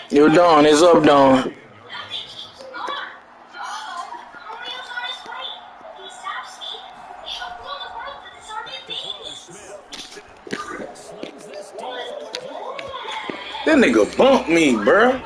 You're done. It's up, done. That nigga bumped me, bruh.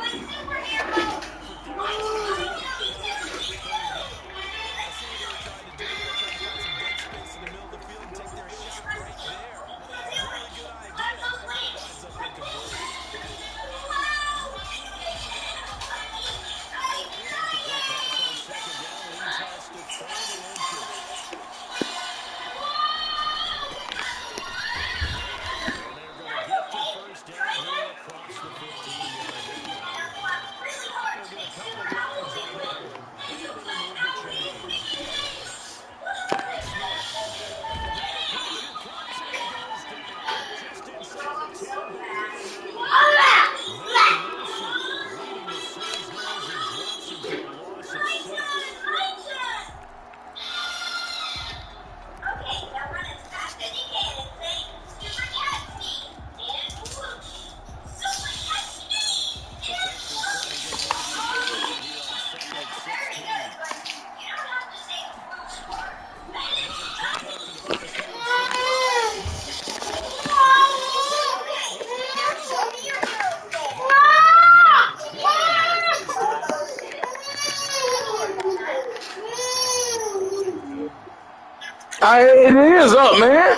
It is up, man.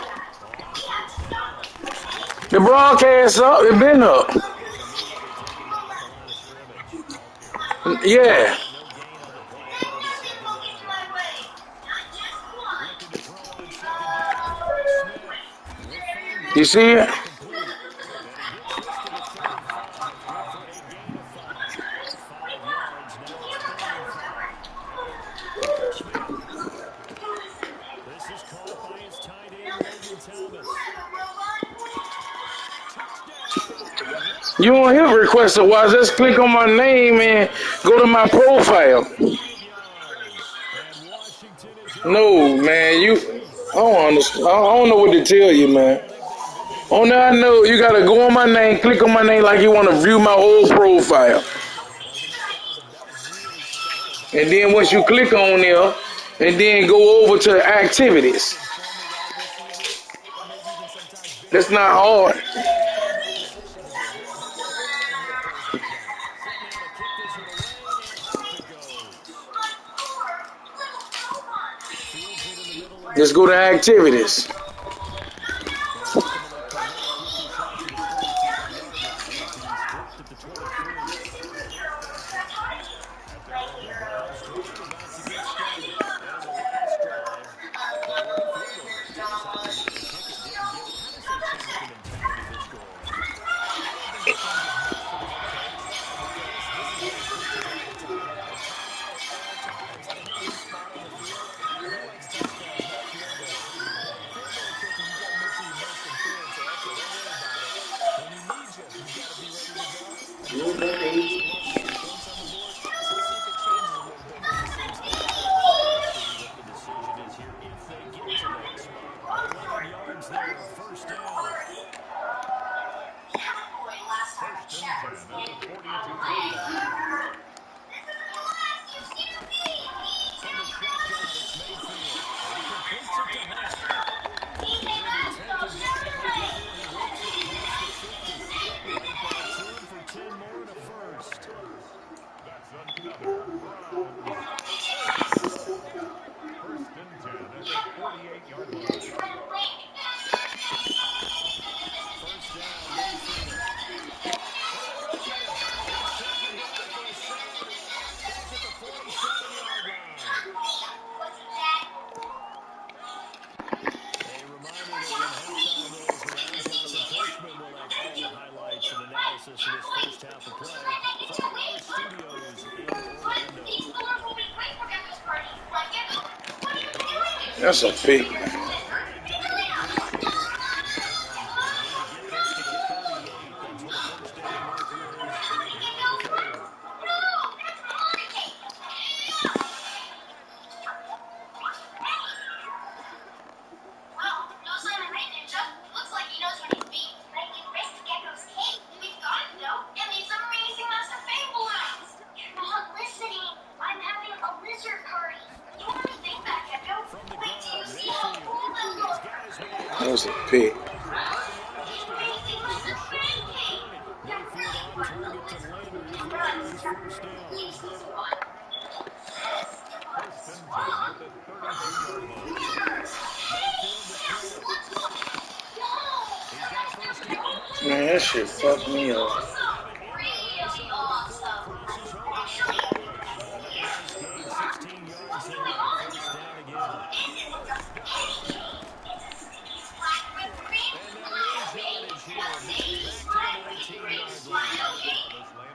The broadcast up. It been up. Yeah. You see it? You want hit request a while, just click on my name and go to my profile. No, man, I don't understand. I don't know what to tell you, man. Only I know you gotta go on my name, click on my name like you want to view my whole profile. And then once you click on there, and then go over to activities. That's not hard. Just go to activities. That's a pick. was a pick. Just a yard or two shy of the 30. Mayfield on target to Landry for his first down. First and 10 at the 32-yard line. Mayfield to throw. He's got a first down. Man, that shit fucked me up. Got it in the right side before it crosses over Stenavich. Another nice gain, 16 yards there on first down again. And they'll lose yardage here. Marked back to the 19-yard line.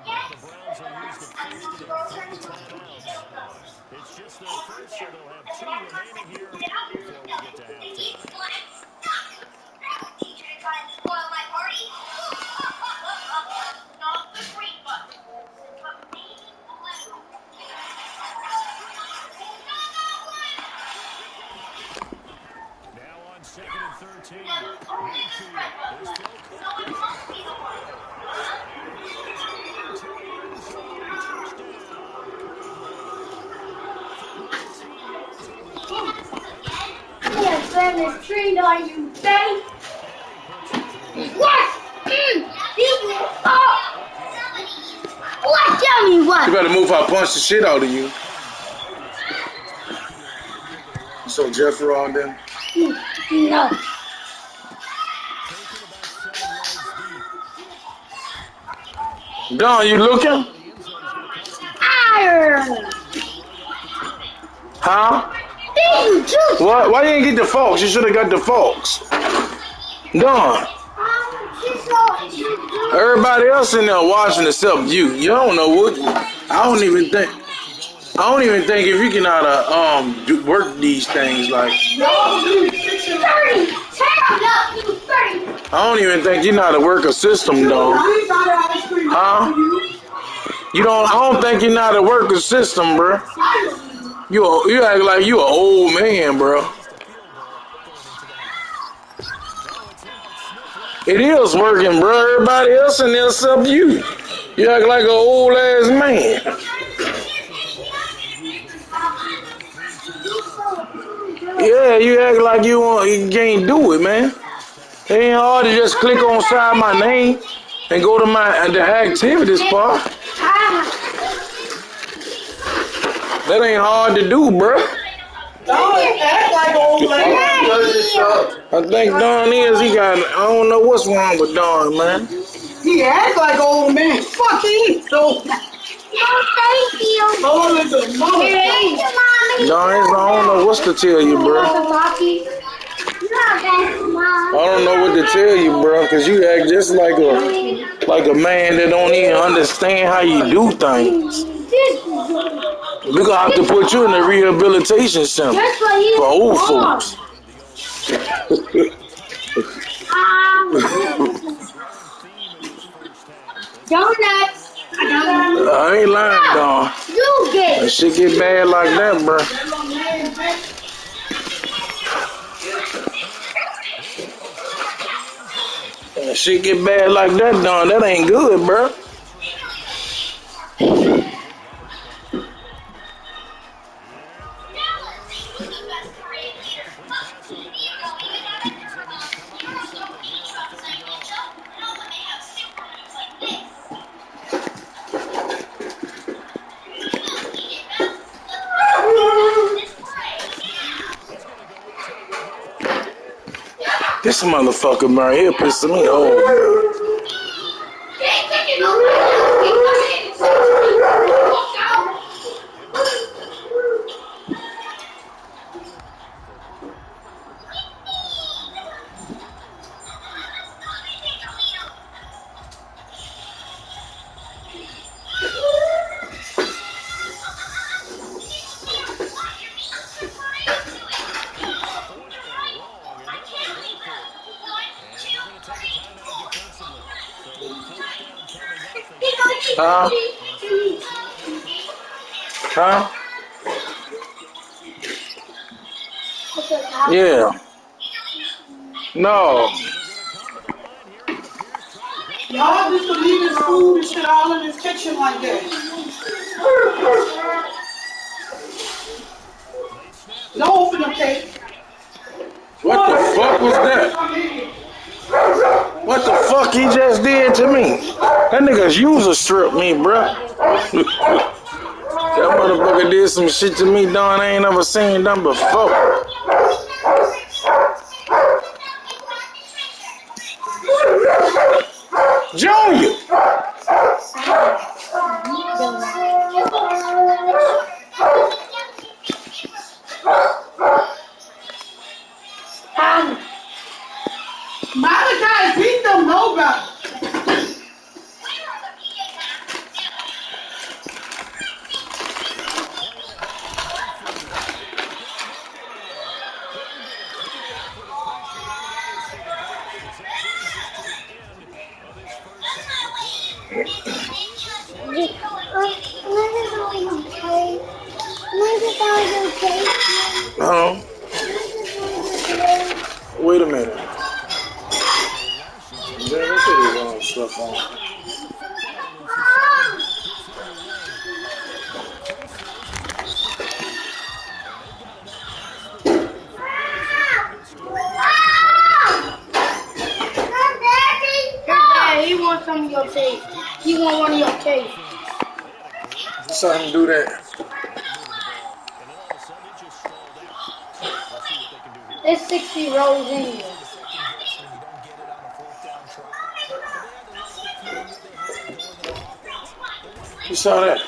Now the Browns will use the first of their 3 timeouts. It's just their first, so they'll have 2 remaining here before we get to halftime. Now on 2nd and 13, Mayfield is still caught. And he is into the end zone. Touchdown, Cleveland. For 19 yards on the play. And the Browns Yes, let this tree on you, babe. and he puts it through. What? What? Tell me what? You better move or I'll punch the shit out of you. So Jeffrey on them. No. Taken about 7 yards deep. Don, you looking? The end zone is going to cost him Iron. right off the 20. Huh? What? Why you didn't get the Fox? You should have got the Fox. Don. Everybody else in there watching except you. You don't know what. I don't even think if you can how to work these things like. I don't even think you know how to work a system though. Huh? You don't. I don't think you know how to work a system, bro. You act like you an old man, bro. It is working, bro. Everybody else in there except you. You act like an old ass man. Yeah, you act like you can't do it, man. It ain't hard to just click on side my name and go to the activities part. That ain't hard to do, bro. Don act like old lady. I think Don is. I don't know what's wrong with Don, man. He act like old man. Fuck him. So, Thank you. Lord is a mother. Don, I don't know what to tell you, bro. I don't know what to tell you, bro, because you act just like a man that don't even understand how you do things. We're going to have to put you in a rehabilitation center for old folks. Donuts. I ain't lying, Don. You get That shit get bad like that, bro. That shit get bad like that, Don. That ain't good, bro. This motherfucker right here pissing me off. Huh? Huh? Yeah. No. Y'all just leave his food and shit all in his kitchen like that. Don't open the cake. What the fuck What's that? What the fuck he just did to me? That nigga's user stripped me, bruh. That motherfucker did some shit to me, Don. I ain't never seen done before. Junior! Malachi beat them nobody. Playing ahead is Mayfield. He's got him on the line. Couldn't get it through there for the pressure on the other side of this as that brings us to the end of this first half of play. So with this halftime matchup, the Washington football team leading Oh, 24-7. wait a minute. So Washington Damn, leads they put it his here own stuff on. early in the football as the second half gets underway. The case here is pass the ball. And they've got enough past the 25, so they're going to get started with this possession. Dad, he wants some of your tape. He want one of your tape. They had a great Saw drive him do there that. last time. They were moving the ball, and then all of a sudden it just stalled out. We'll see what they can do here. There's 60 rows in here. Easy to second guess when you don't get it on a fourth down try. But they had to like the feeling that they had going in on offense. They wanted to You keep saw rolling. that?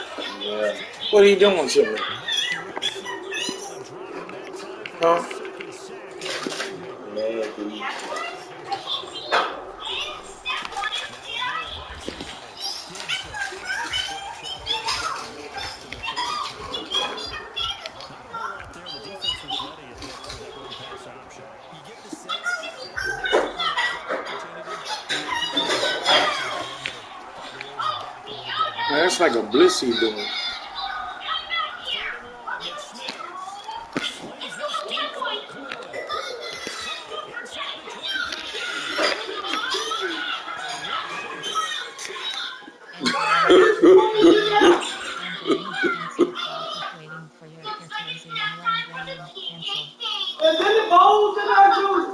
What he doing to me? Matt Wilson able to drop him that time for his Huh? second sack of the game here. Now again, right side. Gibson. That'll stretch out over the 30 to the 32. Not a whole lot there. The defense was ready, it looked, for that run pass option. You get the sense the next time he has that opportunity, he may keep his enthusiasm on the perimeter, probably rolls his back a little bit of a Man, that's bit. like a blitz he doing. 3rd and long. It's Smith. Slings this deep for McCoy. Caught inside the 25. Touchdown! Washington. Entering cancel process waiting for your authorization line volume cancel. There's any bowls in our juice?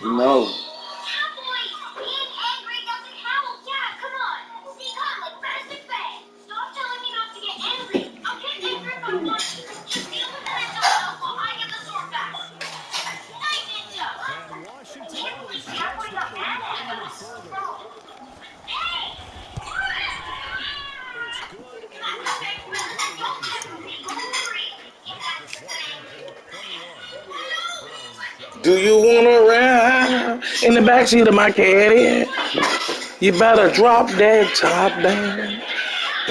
No. Entering cancel process waiting for your authorization line cancel. And Washington able to stretch that lead out even further. It's good, and it is now 21-7. Makes this Washington 21. Browns have the Do you ball. wanna ride in the backseat of my caddy? You better drop that top down.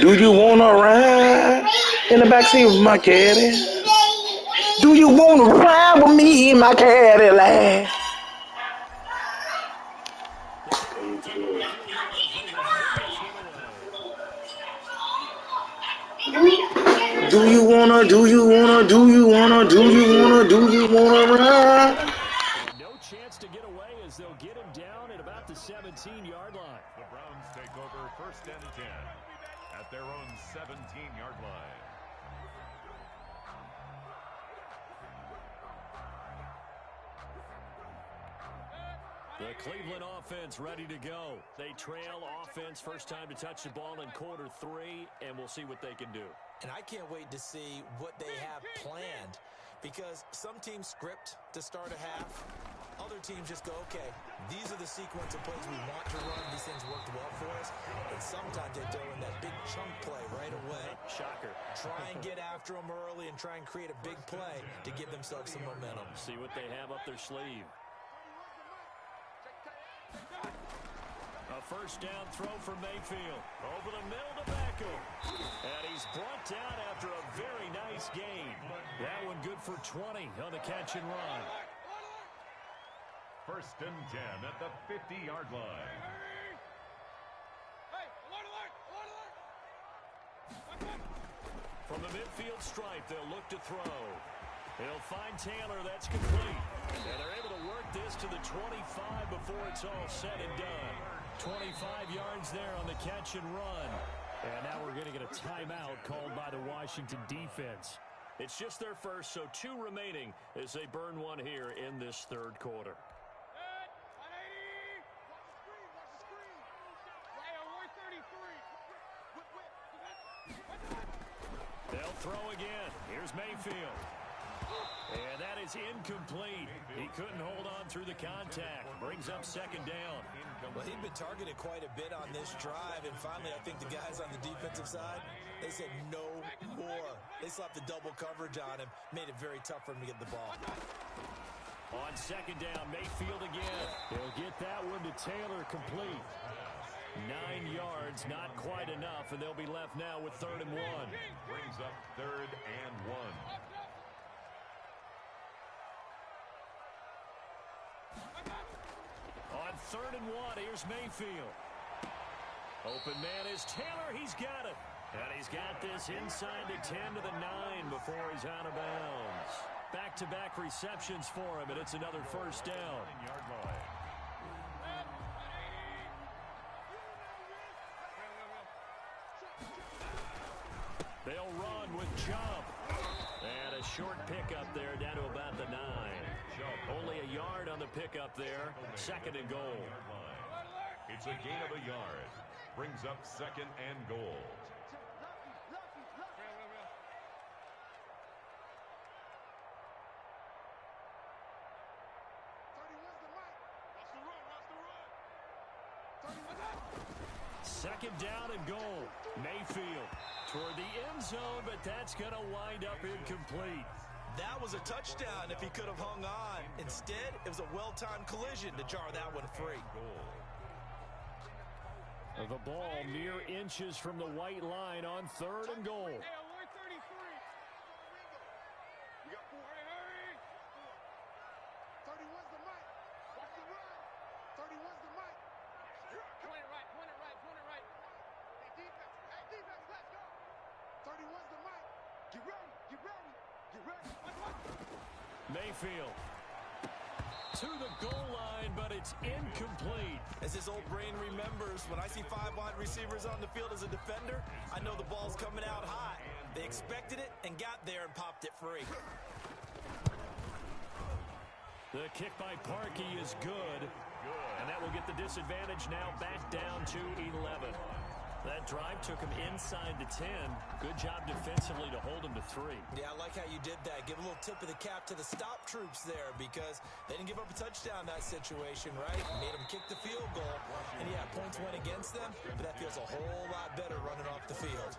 Do you wanna ride in the backseat of my caddy? Do you wanna ride with me in my Cadillac? The kick to Mayfield here as they will send this one away. Do you wanna, do you wanna, do you wanna, do you wanna, do you wanna ride? And no chance to get away as they'll get him down at about the 17-yard line. The Browns take over 1st and 10 at their own 17-yard line. The Cleveland offense ready to go. They trail offense first time to touch the ball in quarter 3, and we'll see what they can do. And I can't wait to see what they have planned because some teams script to start a half. Other teams just go, okay, these are the sequence of plays we want to run. These things worked well for us. And sometimes they throw in that big chunk play right away. Shocker. Try and get after them early and try and create a big play to give themselves some momentum. See what they have up their sleeve. A first down throw for Mayfield. Over the middle to Beckham. And he's brought down after a very nice gain. That one good for 20 on the catch and run. 1st and 10 at the 50-yard line. From the midfield stripe, they'll look to throw. They'll find Taylor. That's complete. And they're able to work this to the 25 before it's all said and done. 25 yards there on the catch and run. And now we're going to get a timeout called by the Washington defense. It's just their first, so 2 remaining as they burn one here in this third quarter. They'll throw again. Here's Mayfield. And that is incomplete. He couldn't hold on through the contact. Brings up second down. Well, he'd been targeted quite a bit on this drive, and finally I think the guys on the defensive side, they said no more. They slapped the double coverage on him, made it very tough for him to get the ball. On second down, Mayfield again. He'll get that one to Taylor complete. 9 yards, not quite enough, and they'll be left now with 3rd and 1. Brings up 3rd and 1. On 3rd and 1, here's Mayfield. Open man is Taylor. He's got it. And he's got this inside the 10 to the 9 before he's out of bounds. Back-to-back receptions for him, and it's another first down. Yard line. They'll run with Chubb. And a short pickup there down to about the 9. Only a yard on the pickup there. 2nd and goal. It's a gain of a yard. Brings up 2nd and goal. Second down and goal. Mayfield toward the end zone, but that's going to wind up incomplete. That was a touchdown if he could have hung on. Instead, it was a well-timed collision to jar that one free. The ball mere inches from the white line on 3rd and goal. Mayfield to the goal line, but it's incomplete. As his old brain remembers, when I see 5 wide receivers on the field as a defender, I know the ball's coming out high. They expected it and got there and popped it free. The kick by Parkey is good, and that will get the disadvantage now back down to 11. That drive took him inside the 10. Good job defensively to hold him to 3. Yeah, I like how you did that. Give a little tip of the cap to the stop troops there because they didn't give up a touchdown in that situation, right? Made them kick the field goal. And, yeah, points went against them, but that feels a whole lot better running off the field.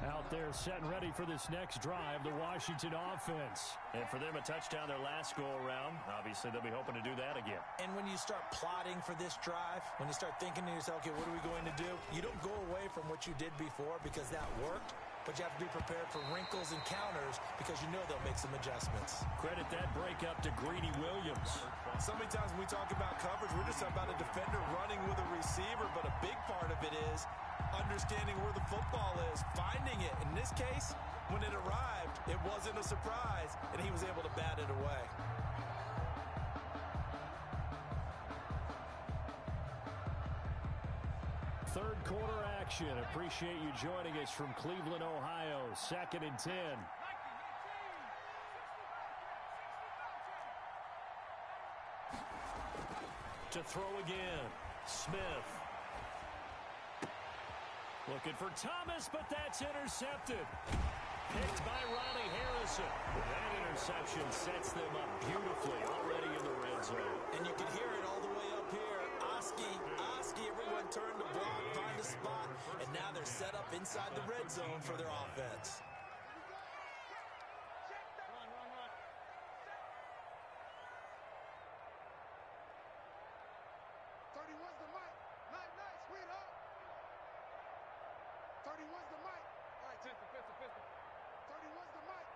Out there set and ready for this next drive, the Washington offense. And for them, a touchdown their last go-around. Obviously, they'll be hoping to do that again. And when you start plotting for this drive, when you start thinking to yourself, okay, what are we going to do? You don't go away from what you did before because that worked, but you have to be prepared for wrinkles and counters because you know they'll make some adjustments. Credit that breakup to Greedy Williams. So many times when we talk about coverage, we're just talking about a defender running with a receiver, but a big part of it is understanding where the football is, finding it. In this case, when it arrived, it wasn't a surprise, and he was able to bat it away. Third quarter action. Appreciate you joining us from Cleveland, Ohio. 2nd and 10. To throw again. Smith. Looking for Thomas, but that's intercepted. Picked by Ronnie Harrison. That interception sets them up beautifully already in the red zone. And you can hear it all the way up here. Oski, everyone turned to block, find a spot, and now they're set up inside the red zone for their offense. where's the mic? All right, pistol. 30, where's the mic?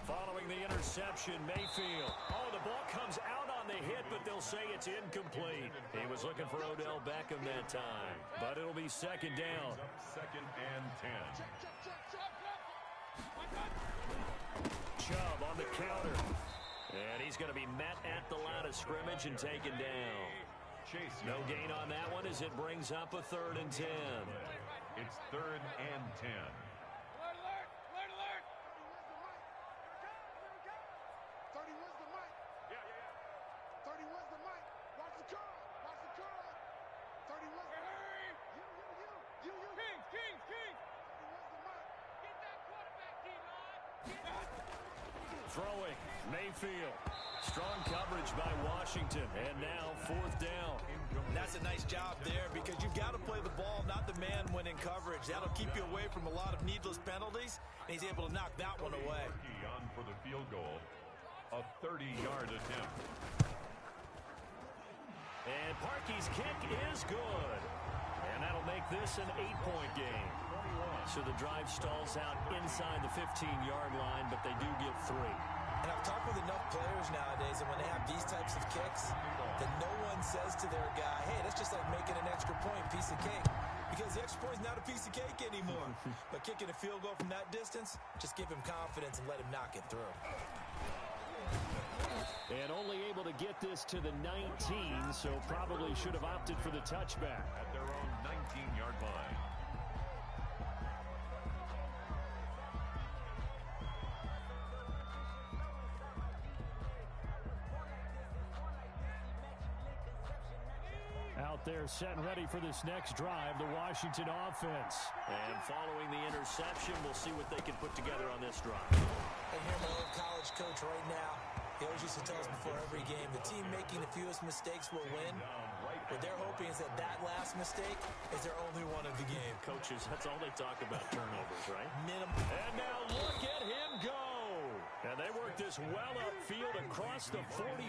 Following the interception, Mayfield. Oh, the ball comes out on the hit, but they'll say it's incomplete. He was looking for Odell Beckham that time, but it'll be second down. Second and 10. Chubb on the counter. And he's going to be met at the line of scrimmage and taken down. No gain on that one as it brings up a 3rd and 10. It's 3rd and 10. Alert! 30, where's the mic? Yeah. 30, where's the mic? Watch the curl. 30, where's the mic? You. Kings. 30, where's the mic? Get that quarterback, D-line. Throwing, Mayfield. Strong coverage by Washington, and now 4th down. That's a nice job there because you've got to play the ball, not the man when in coverage. That'll keep you away from a lot of needless penalties, and he's able to knock that one away. On for the field goal. A 30-yard attempt. And Parkey's kick is good. And that'll make this an 8-point game. So the drive stalls out inside the 15-yard line, but they do get 3. And I've talked with enough players nowadays, and when they have these types of kicks, that no one says to their guy, hey, that's just like making an extra point, piece of cake. Because the extra point is not a piece of cake anymore. But kicking a field goal from that distance, just give him confidence and let him knock it through. And only able to get this to the 19, so probably should have opted for the touchback. At their own 19-yard line. Out there set and ready for this next drive, the Washington offense. And following the interception, we'll see what they can put together on this drive. I hear my old college coach right now. He always used to tell us before every game, the team making the fewest mistakes will win. What they're hoping is that that last mistake is their only one of the game. Coaches, that's all they talk about, turnovers, right? Minimum. And now look at him go. And they work this well upfield across the 45.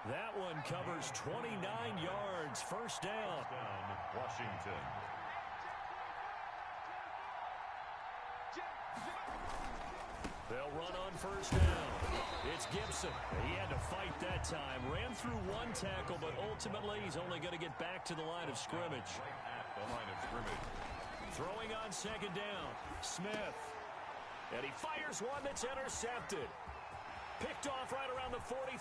That one covers 29 yards. First down. Washington. They'll run on first down. It's Gibson. He had to fight that time. Ran through one tackle, but ultimately he's only going to get back to the line of scrimmage. At the line of scrimmage. Throwing on second down. Smith. And he fires one that's intercepted. Picked off right around the 43.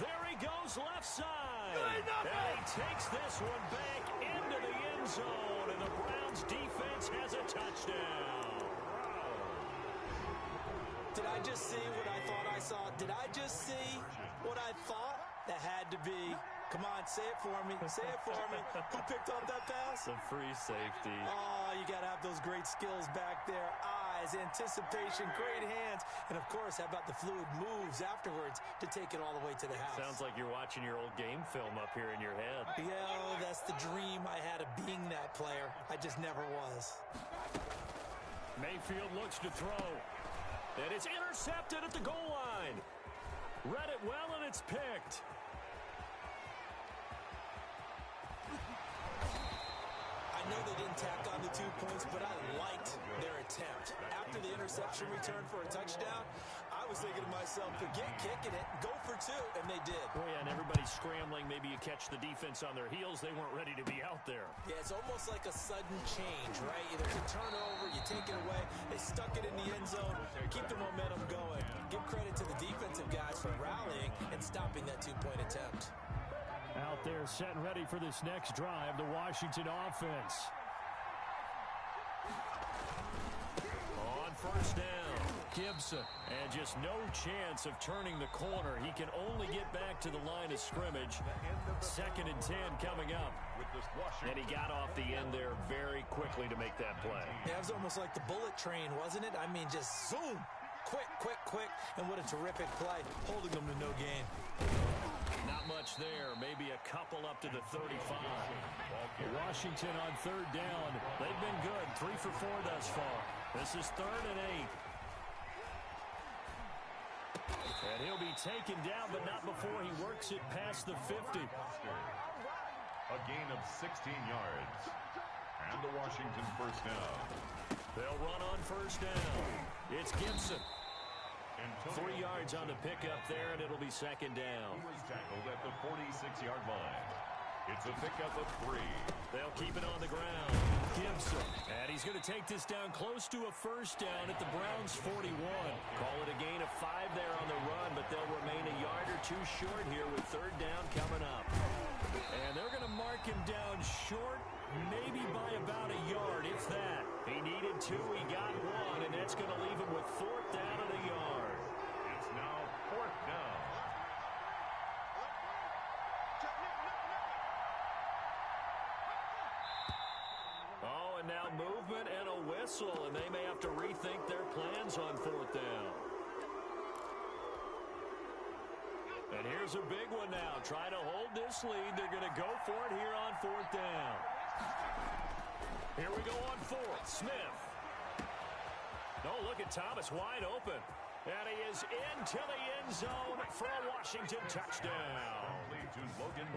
There he goes left side. And he takes this one back into the end zone. And the Browns defense has a touchdown. Did I just see what I thought I saw? Did I just see what I thought? That had to be. Come on, say it for me. Say it for me. Who picked up that pass? The free safety. Oh, you got to have those great skills back there. Eyes, anticipation, great hands. And, of course, how about the fluid moves afterwards to take it all the way to the house? Sounds like you're watching your old game film up here in your head. Yeah, that's the dream I had of being that player. I just never was. Mayfield looks to throw. And it's intercepted at the goal line. Read it well, and it's picked. I know they didn't tack on the 2 points, but I liked their attempt. After the interception return for a touchdown, I was thinking to myself, forget kicking it, go for 2, and they did. Oh, yeah, and everybody's scrambling. Maybe you catch the defense on their heels. They weren't ready to be out there. Yeah, it's almost like a sudden change, right? Either you turn over, you take it away. They stuck it in the end zone, keep the momentum going. Give credit to the defensive guys for rallying and stopping that 2-point attempt. Out there set and ready for this next drive, the Washington offense. On first down, Gibson. And just no chance of turning the corner. He can only get back to the line of scrimmage. 2nd and 10 coming up. And he got off the end there very quickly to make that play. Yeah, it was almost like the bullet train, wasn't it? I mean, just zoom. Quick, quick, quick. And what a terrific play, holding them to no gain. Not much there. Maybe a couple up to the 35. Washington on 3rd down. They've been good. 3 for 4 thus far. This is 3rd and 8. And he'll be taken down, but not before he works it past the 50. A gain of 16 yards. And the Washington first down. They'll run on first down. It's Gibson. 3 yards on the pickup there, and it'll be second down. He was tackled at the 46-yard line. It's a pickup of 3. They'll keep it on the ground. Gibson. And he's going to take this down close to a first down at the Browns' 41. Call it a gain of 5 there on the run, but they'll remain a yard or two short here with third down coming up. And they're going to mark him down short, maybe by about a yard, if that. He needed 2, he got 1, and that's going to leave him with fourth down and a yard. It's now fourth down. Oh, and now movement and a whistle, and they may have to rethink their plans on fourth down. And here's a big one now. Trying to hold this lead. They're going to go for it here on fourth down. Here we go on fourth. Smith. Oh, look at Thomas wide open. And he is into the end zone for a Washington touchdown.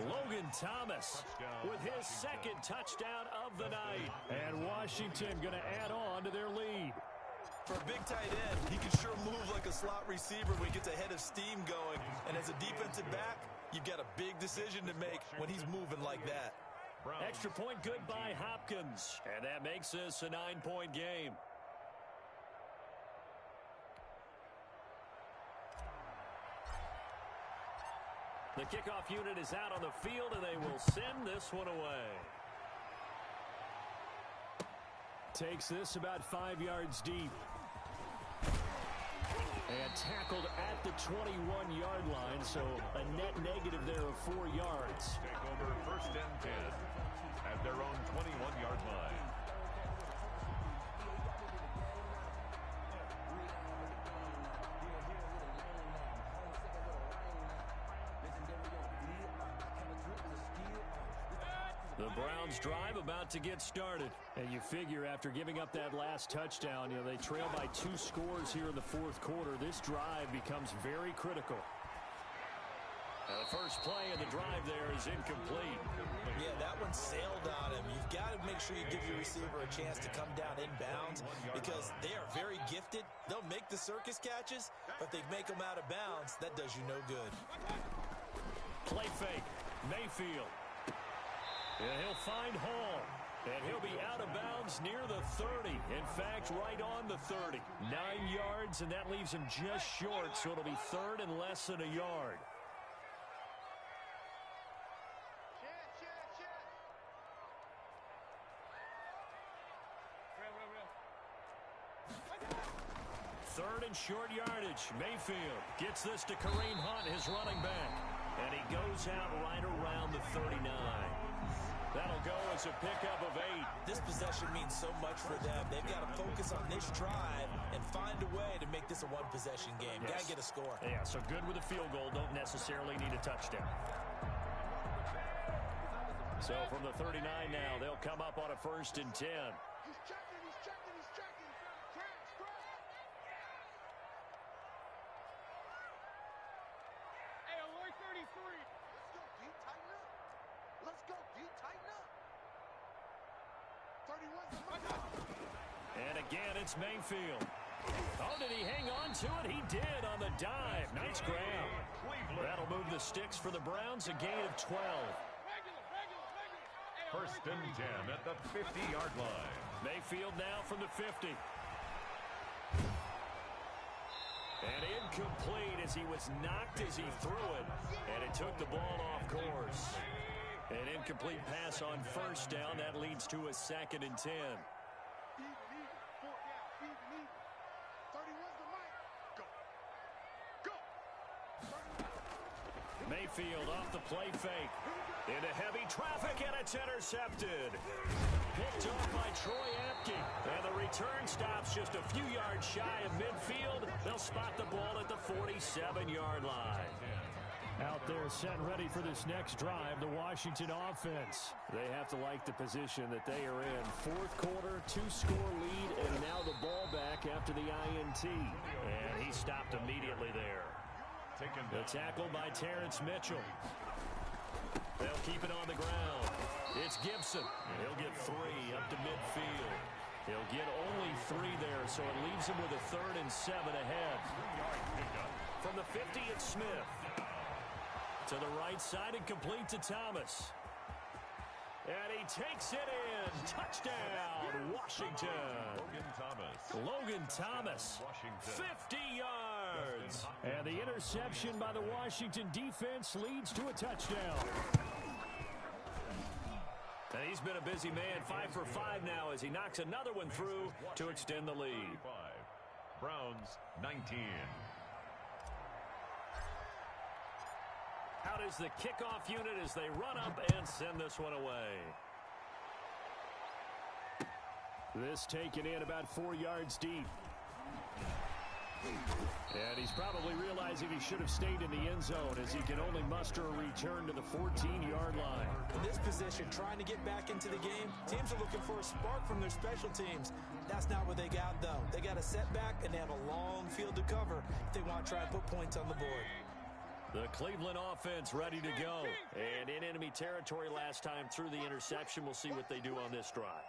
Logan Thomas with his second touchdown of the night. And Washington going to add on to their lead. For a big tight end, he can sure move like a slot receiver when he gets a head of steam going. And as a defensive back, you've got a big decision to make when he's moving like that. Extra point good by Hopkins. And that makes this a 9-point game. The kickoff unit is out on the field, and they will send this one away. Takes this about 5 yards deep. And tackled at the 21-yard line, so a net negative there of 4 yards. Take over first and 10 at their own 21-yard line. The Browns drive about to get started. And you figure after giving up that last touchdown, they trail by 2 scores here in the fourth quarter. This drive becomes very critical. And the first play of the drive there is incomplete. Yeah, that one sailed on him. You've got to make sure you give your receiver a chance to come down inbounds because they are very gifted. They'll make the circus catches, but if they make them out of bounds, that does you no good. Play fake. Mayfield. And he'll find Hall. And he'll be out of bounds near the 30. In fact, right on the 30. 9 yards, and that leaves him just short, so it'll be third and less than a yard. Third and short yardage. Mayfield gets this to Kareem Hunt, his running back. And he goes out right around the 39. That'll go as a pickup of 8. This possession means so much for them. They've got to focus on this drive and find a way to make this a one-possession game. Yes. Got to get a score. Yeah, so good with a field goal. Don't necessarily need a touchdown. So from the 39 now, they'll come up on a first and 10. He's checking, he's checking, he's checking. Hey, alert 33. Let's go, D, tighten up. 31's the mic. And again, it's Mayfield. Oh, did he hang on to it? He did on the dive. Nice grab. That'll move the sticks for the Browns, a gain of 12. First and 10 at the 50-yard line. Mayfield now from the 50. And incomplete as he was knocked as he threw it. And it took the ball off course. An incomplete pass on first down. That leads to a second and 10. Mayfield off the play fake. Into heavy traffic, and it's intercepted. Picked off by Troy Apke. And the return stops just a few yards shy of midfield. They'll spot the ball at the 47-yard line. Out there set ready for this next drive, the Washington offense. They have to like the position that they are in. Fourth quarter, 2-score lead, and now the ball back after the INT. And he stopped immediately there. The tackle by Terrence Mitchell. They'll keep it on the ground. It's Gibson. He'll get 3 up to midfield. He'll get only 3 there, so it leaves him with a 3rd and 7 ahead. From the 50, it's Smith. To the right side and complete to Thomas. And he takes it in. Touchdown, Washington. Logan Thomas, 50 yards. And the interception by the Washington defense leads to a touchdown. And he's been a busy man, 5 for 5 now as he knocks another one through to extend the lead. Browns 19. Out is the kickoff unit as they run up and send this one away. This taken in about 4 yards deep. And he's probably realizing he should have stayed in the end zone as he can only muster a return to the 14-yard line. In this position, trying to get back into the game, teams are looking for a spark from their special teams. That's not what they got, though. They got a setback, and they have a long field to cover if they want to try and put points on the board. The Cleveland offense ready to go. And in enemy territory last time through the interception. We'll see what they do on this drive.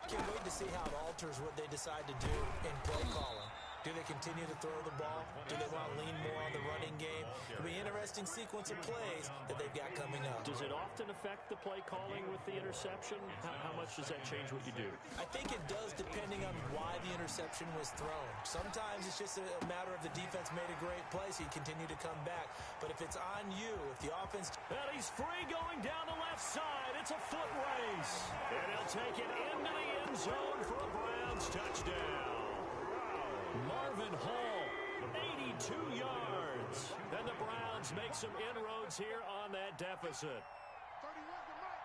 Can't wait to see how it alters what they decide to do in play calling. Do they continue to throw the ball? Do they want to lean more on the running game? It'll be an interesting sequence of plays that they've got coming up. Does it often affect the play calling with the interception? How much does that change what you do? I think it does depending on why the interception was thrown. Sometimes it's just a matter of the defense made a great play, so you continue to come back. But if it's on you, if the offense... And he's free going down the left side. It's a foot race. And he'll take it into the end zone for a Browns touchdown. Marvin Hall, 82 yards. And the Browns make some inroads here on that deficit. 31's the mic.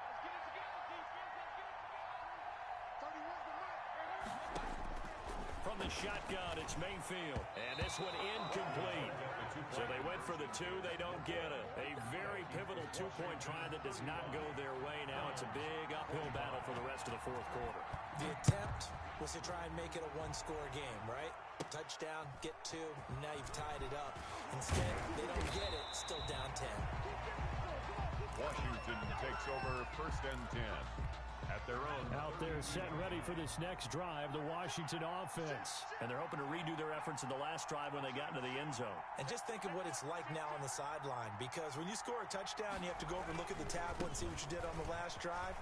Let's get it together, defense. Let's get it together. 31's the mic. From the shotgun, it's Mayfield. And this one incomplete. So they went for the 2. They don't get it. A very pivotal 2-point try that does not go their way. Now it's a big uphill battle for the rest of the 4th quarter. The attempt was to try and make it a 1-score game, right? Touchdown, get 2, now you've tied it up. Instead, they don't get it, still down 10. Washington takes over 1st and 10 at their own. Out there set ready for this next drive, the Washington offense. And they're hoping to redo their efforts in the last drive when they got into the end zone. And just think of what it's like now on the sideline, because when you score a touchdown, you have to go over and look at the tablet and see what you did on the last drive.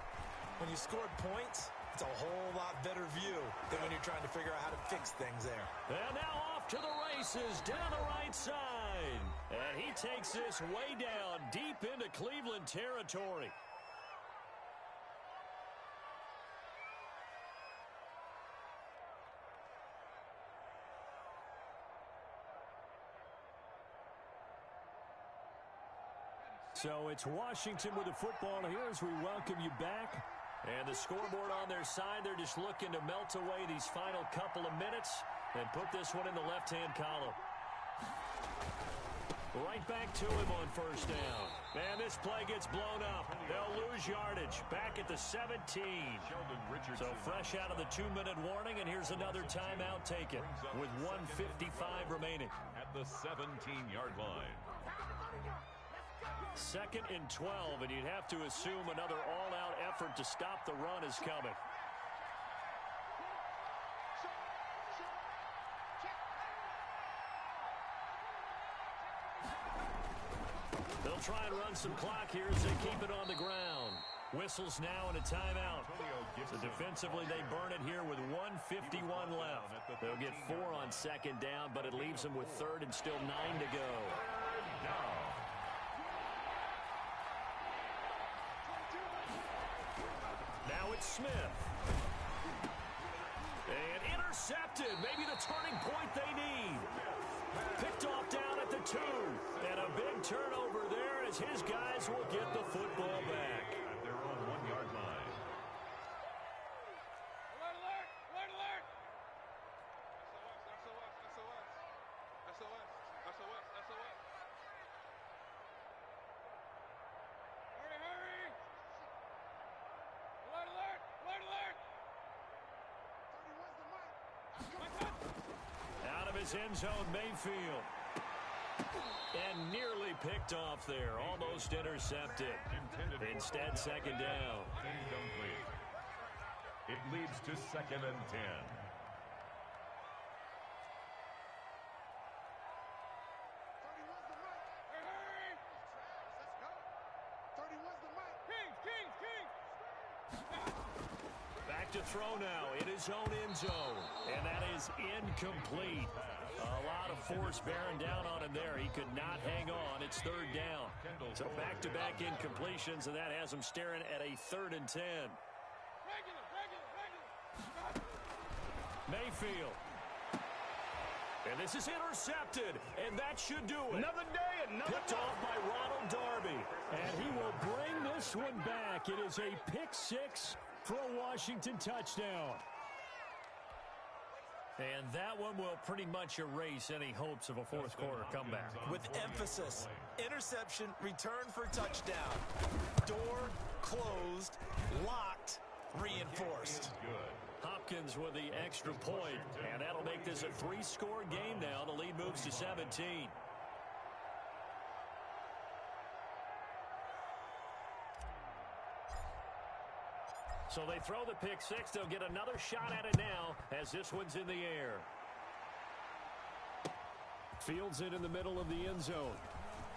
When you scored points, it's a whole lot better view than when you're trying to figure out how to fix things there. And now off to the races down the right side. And he takes this way down deep into Cleveland territory. So it's Washington with the football here as we welcome you back. And the scoreboard on their side, they're just looking to melt away these final couple of minutes and put this one in the left-hand column. Right back to him on 1st down. And this play gets blown up. They'll lose yardage back at the 17. So fresh out of the 2-minute warning, and here's another timeout taken with 1:55 remaining. At the 17-yard line. 2nd and 12, and you'd have to assume another all-out effort to stop the run is coming. They'll try and run some clock here as they keep it on the ground. Whistles now and a timeout. So defensively, they burn it here with 1:51 left. They'll get 4 on 2nd down, but it leaves them with 3rd and still 9 to go. Now it's Smith. And intercepted. Maybe the turning point they need. Picked off down at the 2. And a big turnover there as his guys will get the football back. At their own 1-yard line. Alert, alert! Alert, alert! SOS, SOS, SOS, SOS, SOS. Hurry, hurry! Alert, alert! Alert, alert! 31's the mic. Out of his end zone, Mayfield. And nearly picked off there. Almost intercepted. Instead, second down. Incomplete. It leads to 2nd and 10. Back to throw now in his own end zone. And that is incomplete. A lot of force bearing down on him there. He could not hang on. It's 3rd down. So back-to-back incompletions, and that has him staring at a 3rd and 10. Mayfield. And this is intercepted, and that should do it. Another day, another Picked off by Ronald Darby. And he will bring this one back. It is a pick 6 for a Washington touchdown. And that one will pretty much erase any hopes of a fourth quarter comeback. With emphasis, interception, return for touchdown. Door closed, locked, reinforced. Hopkins with the extra point, and that'll make this a 3-score game now. The lead moves to 17. So they throw the pick 6. They'll get another shot at it now as this one's in the air. Fields it in the middle of the end zone.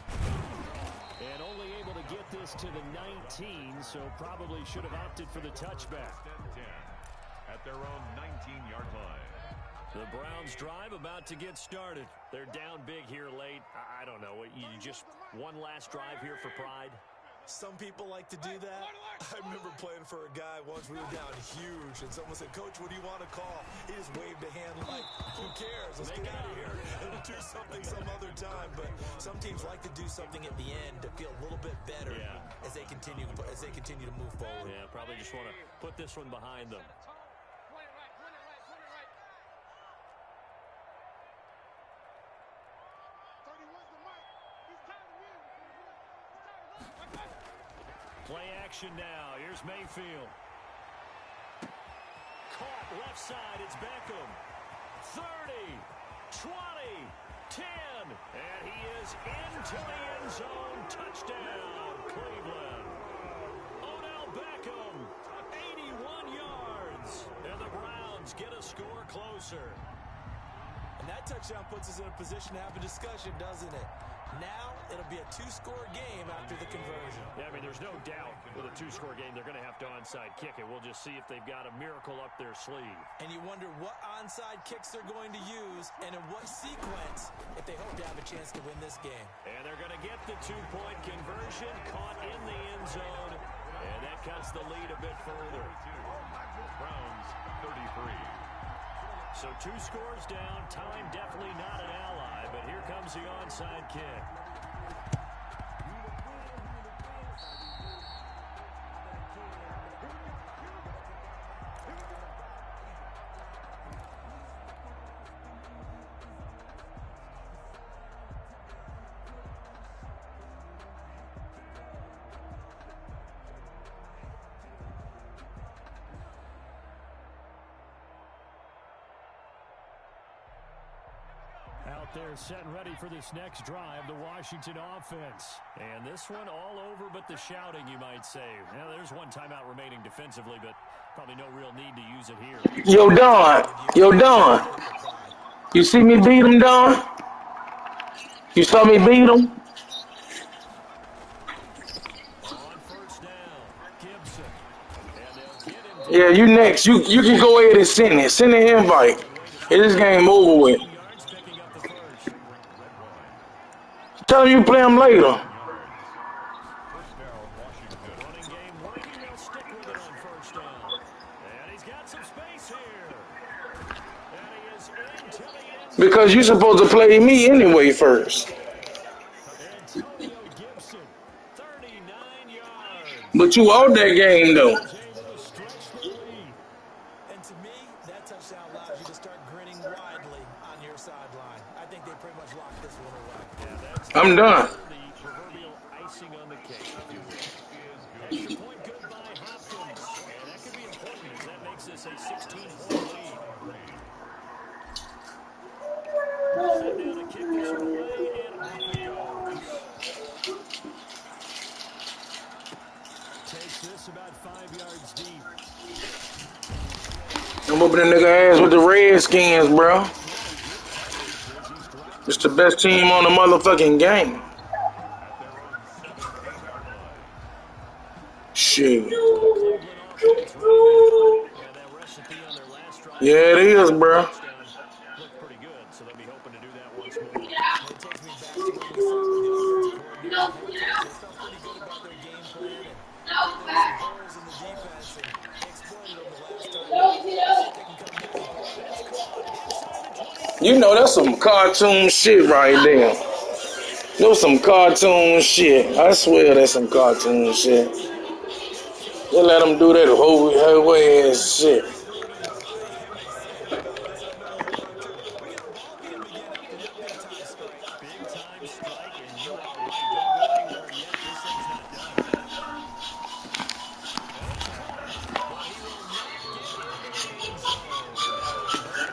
And only able to get this to the 19, so probably should have opted for the touchback. At their own 19-yard line. The Browns drive about to get started. They're down big here late. I don't know. You just one last drive here for pride? Some people like to do that. I remember playing for a guy once. We were down huge, and someone said, "Coach, what do you want to call?" He just waved a hand like, "Who cares? Let's get out of here and do something some other time." But some teams like to do something at the end to feel a little bit better as they continue to move forward. Yeah, probably just want to put this one behind them. Play action now. Here's Mayfield. Caught left side. It's Beckham. 30, 20, 10. And he is into the end zone. Touchdown, Cleveland. Odell Beckham, 81 yards. And the Browns get a score closer. And that touchdown puts us in a position to have a discussion, doesn't it? Now it'll be a 2-score game after the conversion. Yeah, I mean, there's no doubt with a 2-score game they're going to have to onside kick it. We'll just see if they've got a miracle up their sleeve. And you wonder what onside kicks they're going to use and in what sequence if they hope to have a chance to win this game. And they're going to get the 2-point conversion, caught in the end zone, and that cuts the lead a bit further. Browns 33. So 2 scores down, time definitely not an ally, but here comes the onside kick. Out there setting ready for this next drive, the Washington offense. And this one all over but the shouting, you might say. Now, there's one timeout remaining defensively, but probably no real need to use it here. Yo, Don. You see me beat him, Don? You saw me beat him? On first down, Gibson. And they'll get him. Yeah, you next. You can go ahead and send it. Send an invite. Get this game over with. Tell him you play him later. Running game working, they'll stick with it on first down. And he's got some space here. And he is into the end zone. Because you're supposed to play me anyway first. Antonio Gibson, 39 yards. But you out that game, though. Able to stretch the lead. And to me, that touchdown allows you to start grinning widely on your sideline. I think they pretty much locked this one away. Yeah, that's I'm done. the proverbial icing on the cake, if you will. Extra point good by Hopkins. And that could be important as that makes this a 16-point lead. Set down to kick this one away, and whooping the nigga ass with the Redskins, bro. It's the best team on the motherfucking game. At their own 17-yard line. Shit. The Cleveland offense ready to go. Yeah, that recipe on their last drive. Yeah, it is, bro. Touchdown looked pretty good, so they'll be hoping to do that once more. It takes me back to when we sat with the offensive coordinator and head coach. They felt pretty good about their game plan, and yeah, there were some holes in the defense, and they exploited them the last time. But let's see if they can come back and pull it out. It's caught inside the 25. You know that's some cartoon shit right there. That was some cartoon shit. I swear that's some cartoon shit. They let them do that whole ass shit. We got a ball game again after that big-time strike. Big-time strike, and you are right. Don't go anywhere yet. This thing's not done. And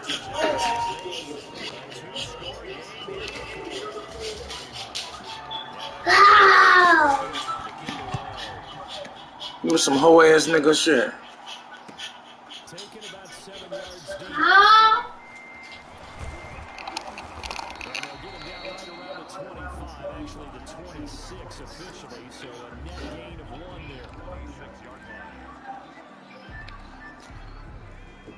it's caught, but he will not get into the end zone. And now a perfect situation is made. A two-score game here in the fourth. Yeah, that's a great touchdown to keep it low. You was some hoe ass nigga shit. Taken about 7 yards deep. And they'll get him down right around the 25, actually the 26 officially, so a net gain of 1 there. 26-yard line.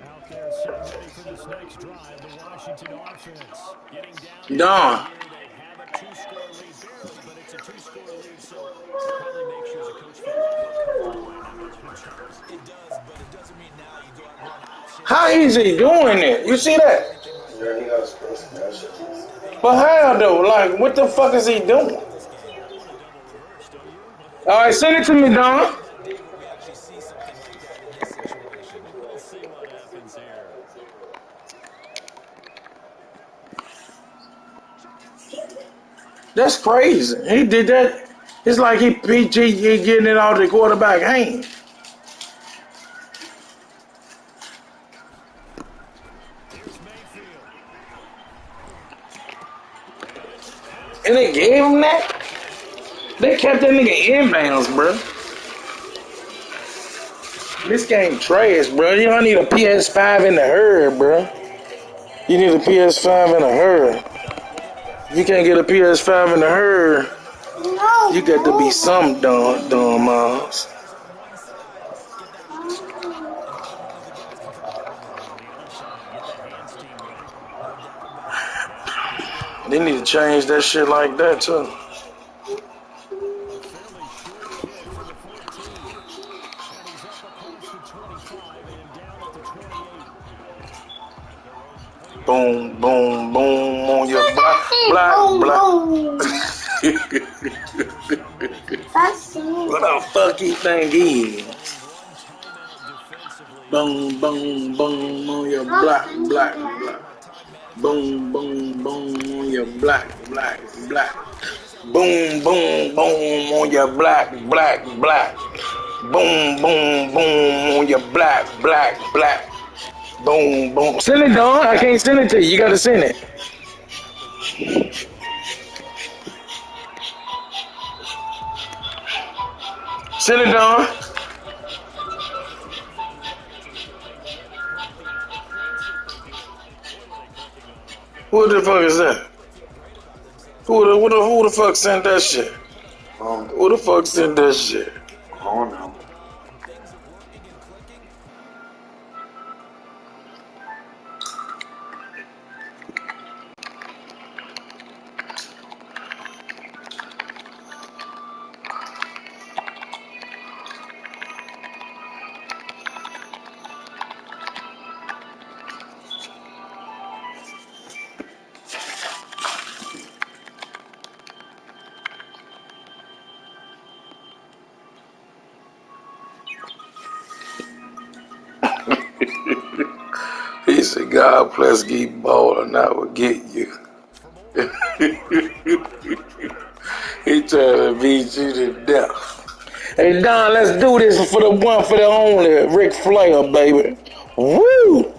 Out there setting ready for this next drive, the Washington offense. Getting down Don. here, they have a two-score lead, barely, but it's a two-score lead, so that probably makes you as a coach feel a lot more comfortable right now with your chances. It does, but it doesn't mean now you go out and run options. How is he doing it? You see that? Yeah, he got supposed to that shit. But how though? Like, what the fuck is he doing? I want a double reverse, don't you? All right, send it to me, Don. We actually see something like that in this situation. We'll see what happens here. That's crazy. He did that. It's like he getting it out of the quarterback hand. Here's Mayfield. And they gave him that? They kept that nigga inbounds, bro. This game trash, bro. You don't need a PS5 in the herd, bro. You need a PS5 in the herd. If you can't get a PS5 in the herd, you got to be some dumb moms. Guys on one side, get that option out, and hoping one of the guys can come up with it. On the other side, get that hands team ready. No doubt about it. Yeah, looking to score a They need to change that shit like that, too. A fairly short kick from the 14. And he's up across the 25 and down at the 28. At their own 28. Boom, boom, boom on your block. What the fuck you think he is? Only one timeout defensively. Boom, boom, boom on your block. Boom, boom, boom on your block. Boom, boom, boom on your block. Boom, boom, boom on your block. Boom, boom. Send it, Don. I can't send it to you. You gotta send it. Send it, Don. Who the fuck is that? Who the fuck sent that shit? Who the fuck sent that shit? Oh no. He said, God bless keep balling, I will get you. He trying to beat you to death. Hey, Don, let's do this for the one, for the only Ric Flair, baby. Woo!